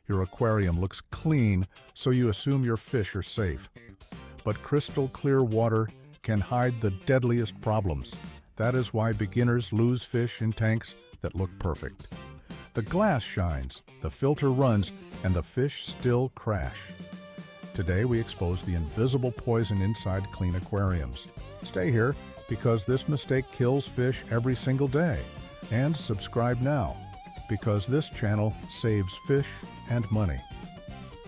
Your aquarium looks clean, so you assume your fish are safe. But crystal clear water can hide the deadliest problems. That is why beginners lose fish in tanks that look perfect. The glass shines, the filter runs, and the fish still crash. Today we expose the invisible poison inside clean aquariums. Stay here, because this mistake kills fish every single day. And subscribe now, because this channel saves fish and money.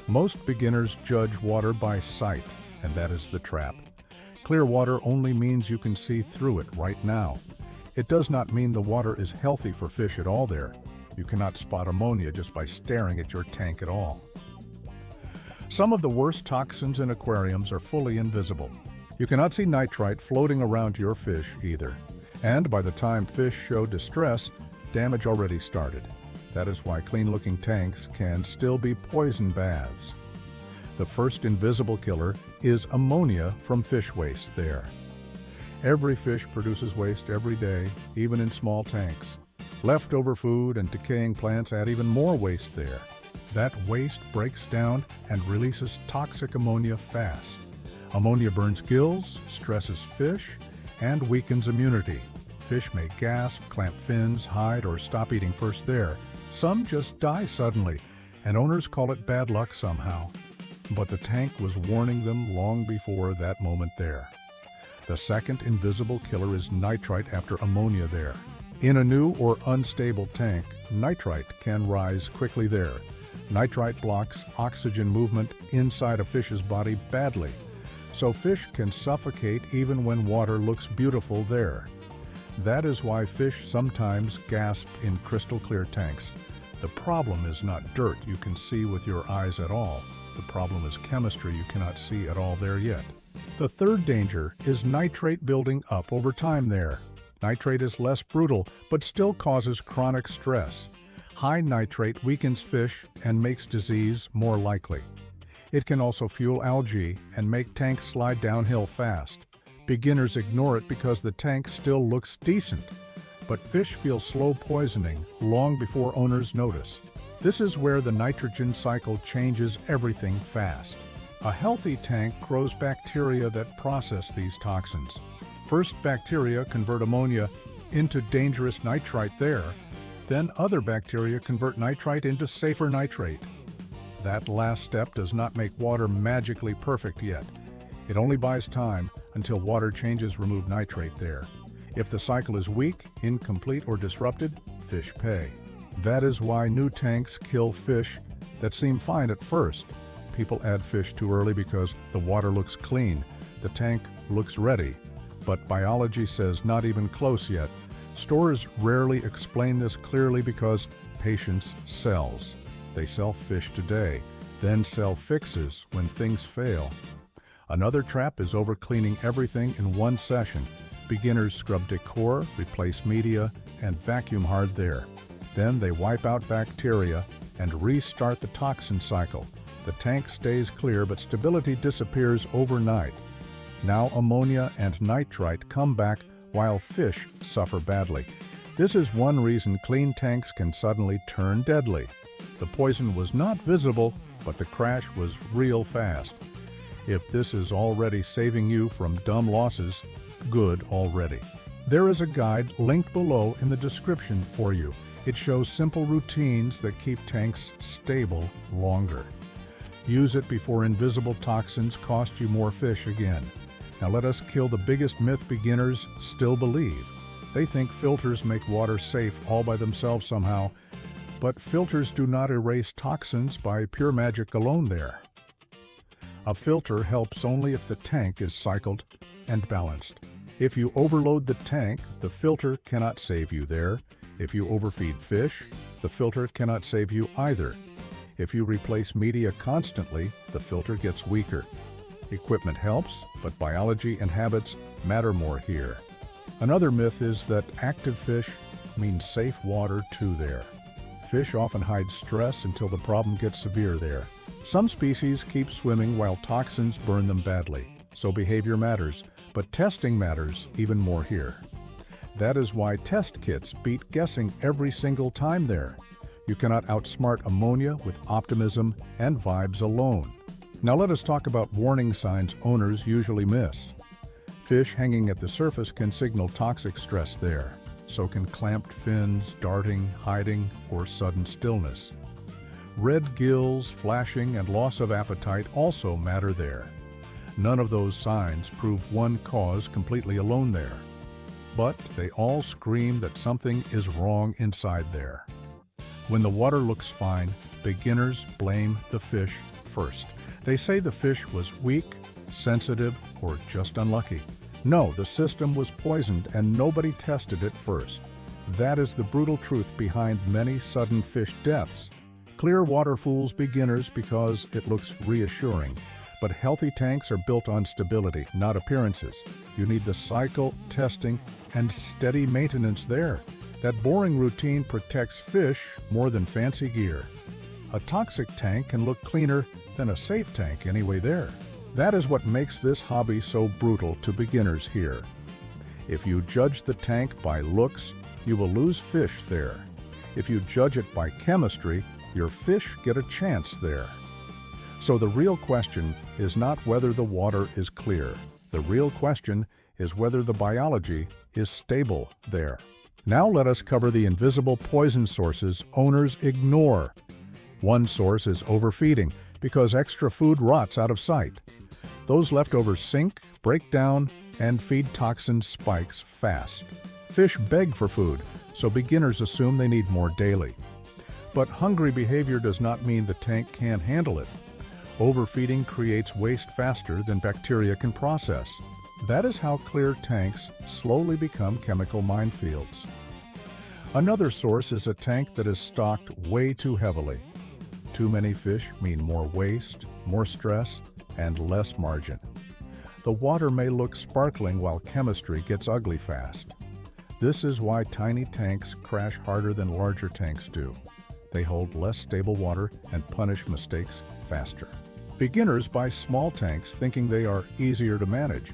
Most beginners judge water by sight, and that is the trap. Clear water only means you can see through it right now. It does not mean the water is healthy for fish at all there. You cannot spot ammonia just by staring at your tank at all. Some of the worst toxins in aquariums are fully invisible. You cannot see nitrite floating around your fish either. And by the time fish show distress, damage already started. That is why clean-looking tanks can still be poison baths. The first invisible killer is ammonia from fish waste there. Every fish produces waste every day, even in small tanks. Leftover food and decaying plants add even more waste there. That waste breaks down and releases toxic ammonia fast. Ammonia burns gills, stresses fish, and weakens immunity. Fish may gasp, clamp fins, hide, or stop eating first there. Some just die suddenly, and owners call it bad luck somehow. But the tank was warning them long before that moment there. The second invisible killer is nitrite after ammonia there. In a new or unstable tank, nitrite can rise quickly there. Nitrite blocks oxygen movement inside a fish's body badly, so fish can suffocate even when water looks beautiful there. That is why fish sometimes gasp in crystal clear tanks. The problem is not dirt you can see with your eyes at all. The problem is chemistry you cannot see at all there yet. The third danger is nitrate building up over time there. Nitrate is less brutal, but still causes chronic stress. High nitrate weakens fish and makes disease more likely. It can also fuel algae and make tanks slide downhill fast. Beginners ignore it because the tank still looks decent, but fish feel slow poisoning long before owners notice. This is where the nitrogen cycle changes everything fast. A healthy tank grows bacteria that process these toxins. First, bacteria convert ammonia into dangerous nitrite there. Then other bacteria convert nitrite into safer nitrate. That last step does not make water magically perfect yet. It only buys time until water changes remove nitrate there. If the cycle is weak, incomplete, or disrupted, fish pay. That is why new tanks kill fish that seem fine at first. People add fish too early because the water looks clean, the tank looks ready. But biology says not even close yet. Stores rarely explain this clearly because patience sells. They sell fish today, then sell fixes when things fail. Another trap is over-cleaning everything in one session. Beginners scrub decor, replace media, and vacuum hard there. Then they wipe out bacteria and restart the toxin cycle. The tank stays clear, but stability disappears overnight. Now ammonia and nitrite come back while fish suffer badly. This is one reason clean tanks can suddenly turn deadly. The poison was not visible, but the crash was real fast. If this is already saving you from dumb losses, good already. There is a guide linked below in the description for you. It shows simple routines that keep tanks stable longer. Use it before invisible toxins cost you more fish again. Now let us kill the biggest myth beginners still believe. They think filters make water safe all by themselves somehow, but filters do not erase toxins by pure magic alone there. A filter helps only if the tank is cycled and balanced. If you overload the tank, the filter cannot save you there. If you overfeed fish, the filter cannot save you either. If you replace media constantly, the filter gets weaker. Equipment helps, but biology and habits matter more here. Another myth is that active fish means safe water too there. Fish often hide stress until the problem gets severe there. Some species keep swimming while toxins burn them badly, so behavior matters, but testing matters even more here. That is why test kits beat guessing every single time there. You cannot outsmart ammonia with optimism and vibes alone. Now let us talk about warning signs owners usually miss. Fish hanging at the surface can signal toxic stress there. So can clamped fins, darting, hiding, or sudden stillness. Red gills, flashing, and loss of appetite also matter there. None of those signs prove one cause completely alone there, but they all scream that something is wrong inside there. When the water looks fine, beginners blame the fish first. They say the fish was weak, sensitive, or just unlucky. No, the system was poisoned and nobody tested it first. That is the brutal truth behind many sudden fish deaths. Clear water fools beginners because it looks reassuring, but healthy tanks are built on stability, not appearances. You need the cycle, testing, and steady maintenance there. That boring routine protects fish more than fancy gear. A toxic tank can look cleaner than a safe tank anyway there. That is what makes this hobby so brutal to beginners here. If you judge the tank by looks, you will lose fish there. If you judge it by chemistry, your fish get a chance there. So the real question is not whether the water is clear. The real question is whether the biology is stable there. Now let us cover the invisible poison sources owners ignore. One source is overfeeding because extra food rots out of sight. Those leftovers sink, break down, and feed toxin spikes fast. Fish beg for food, so beginners assume they need more daily. But hungry behavior does not mean the tank can't handle it. Overfeeding creates waste faster than bacteria can process. That is how clear tanks slowly become chemical minefields. Another source is a tank that is stocked way too heavily. Too many fish mean more waste, more stress, and less margin. The water may look sparkling while chemistry gets ugly fast. This is why tiny tanks crash harder than larger tanks do. They hold less stable water and punish mistakes faster. Beginners buy small tanks thinking they are easier to manage,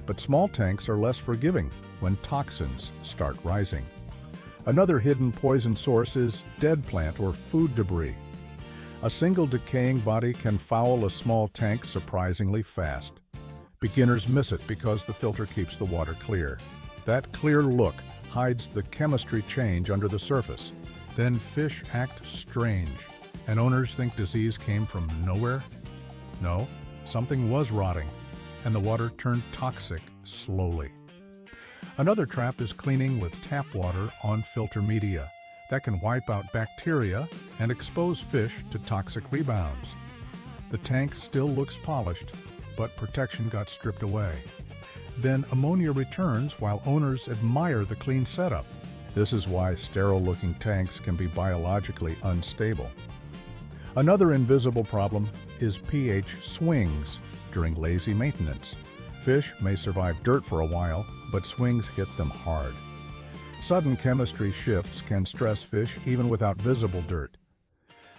but small tanks are less forgiving when toxins start rising. Another hidden poison source is dead plant or food debris. A single decaying body can foul a small tank surprisingly fast. Beginners miss it because the filter keeps the water clear. That clear look hides the chemistry change under the surface. Then fish act strange, and owners think disease came from nowhere. No, something was rotting, and the water turned toxic slowly. Another trap is cleaning with tap water on filter media. That can wipe out bacteria and expose fish to toxic rebounds. The tank still looks polished, but protection got stripped away. Then ammonia returns while owners admire the clean setup. This is why sterile-looking tanks can be biologically unstable. Another invisible problem is pH swings during lazy maintenance. Fish may survive dirt for a while, but swings hit them hard. Sudden chemistry shifts can stress fish even without visible dirt.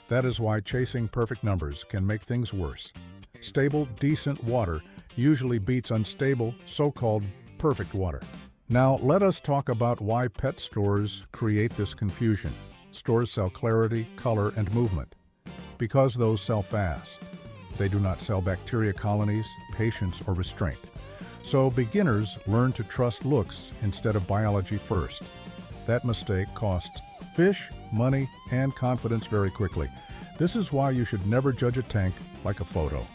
That is why chasing perfect numbers can make things worse. Stable, decent water usually beats unstable, so-called perfect water. Now let us talk about why pet stores create this confusion. Stores sell clarity, color, and movement. Because those sell fast. They do not sell bacteria colonies, patience, or restraint. So beginners learn to trust looks instead of biology first. That mistake costs fish, money, and confidence very quickly. This is why you should never judge a tank like a photo.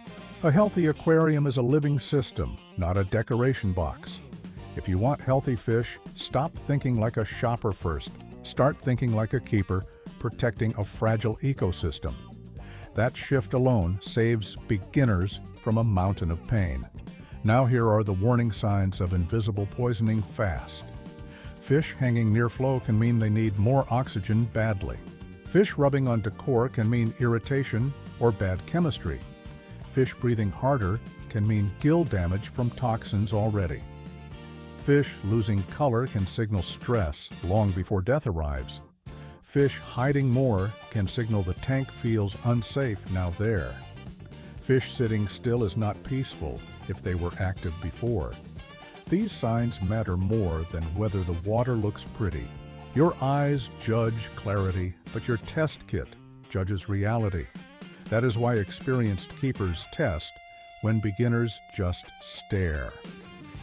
A healthy aquarium is a living system, not a decoration box. If you want healthy fish, stop thinking like a shopper first. Start thinking like a keeper, protecting a fragile ecosystem. That shift alone saves beginners from a mountain of pain. Now here are the warning signs of invisible poisoning fast. Fish hanging near flow can mean they need more oxygen badly. Fish rubbing on decor can mean irritation or bad chemistry. Fish breathing harder can mean gill damage from toxins already. Fish losing color can signal stress long before death arrives. Fish hiding more can signal the tank feels unsafe now there. Fish sitting still is not peaceful if they were active before. These signs matter more than whether the water looks pretty. Your eyes judge clarity, but your test kit judges reality. That is why experienced keepers test when beginners just stare.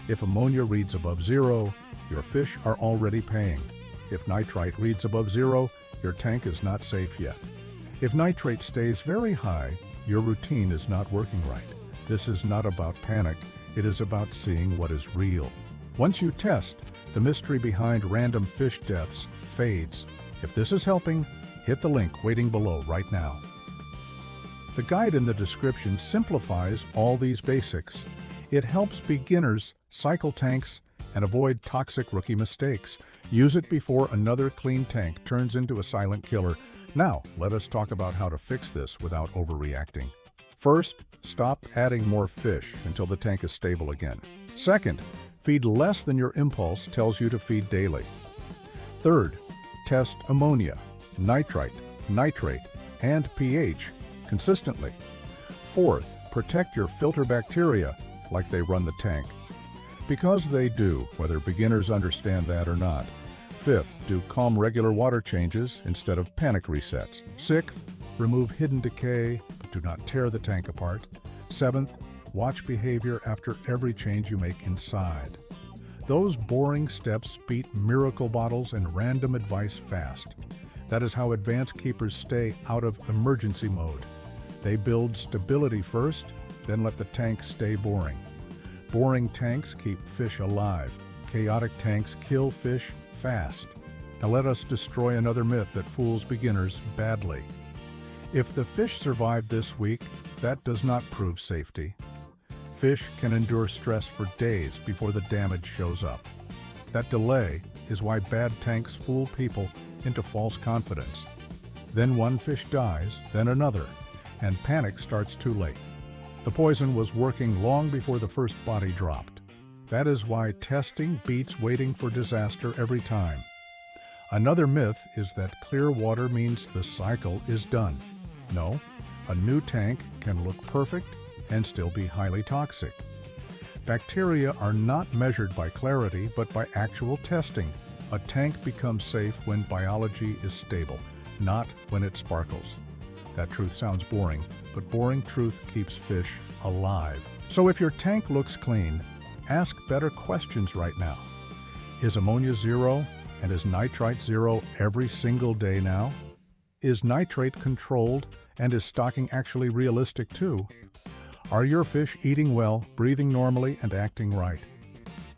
If ammonia reads above 0, your fish are already paying. If nitrite reads above 0, your tank is not safe yet. If nitrate stays very high, your routine is not working right. This is not about panic, it is about seeing what is real. Once you test, the mystery behind random fish deaths fades. If this is helping, hit the link waiting below right now. The guide in the description simplifies all these basics. It helps beginners cycle tanks and avoid toxic rookie mistakes. Use it before another clean tank turns into a silent killer. Now, let us talk about how to fix this without overreacting. First, stop adding more fish until the tank is stable again. Second, feed less than your impulse tells you to feed daily. Third, test ammonia, nitrite, nitrate, and pH consistently. Fourth, protect your filter bacteria like they run the tank. Because they do, whether beginners understand that or not. Fifth, do calm regular water changes instead of panic resets. Sixth, remove hidden decay, but do not tear the tank apart. Seventh, watch behavior after every change you make inside. Those boring steps beat miracle bottles and random advice fast. That is how advanced keepers stay out of emergency mode. They build stability first, then let the tank stay boring. Boring tanks keep fish alive. Chaotic tanks kill fish fast. Now let us destroy another myth that fools beginners badly. If the fish survived this week, that does not prove safety. Fish can endure stress for days before the damage shows up. That delay is why bad tanks fool people into false confidence. Then one fish dies, then another, and panic starts too late. The poison was working long before the first body dropped. That is why testing beats waiting for disaster every time. Another myth is that clear water means the cycle is done. No, a new tank can look perfect and still be highly toxic. Bacteria are not measured by clarity, but by actual testing. A tank becomes safe when biology is stable, not when it sparkles. That truth sounds boring, but boring truth keeps fish alive. So if your tank looks clean, ask better questions right now. Is ammonia 0 and is nitrite 0 every single day now? Is nitrate controlled and is stocking actually realistic too? Are your fish eating well, breathing normally, and acting right?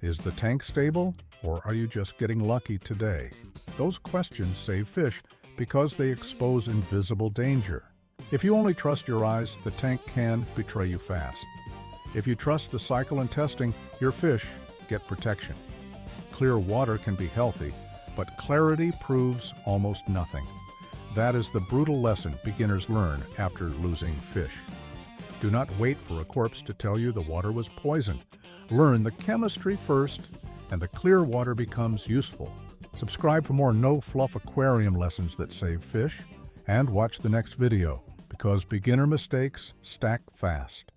Is the tank stable, or are you just getting lucky today? Those questions save fish because they expose invisible danger. If you only trust your eyes, the tank can betray you fast. If you trust the cycle and testing, your fish get protection. Clear water can be healthy, but clarity proves almost nothing. That is the brutal lesson beginners learn after losing fish. Do not wait for a corpse to tell you the water was poisoned. Learn the chemistry first, and the clear water becomes useful. Subscribe for more no-fluff aquarium lessons that save fish, and watch the next video, because beginner mistakes stack fast.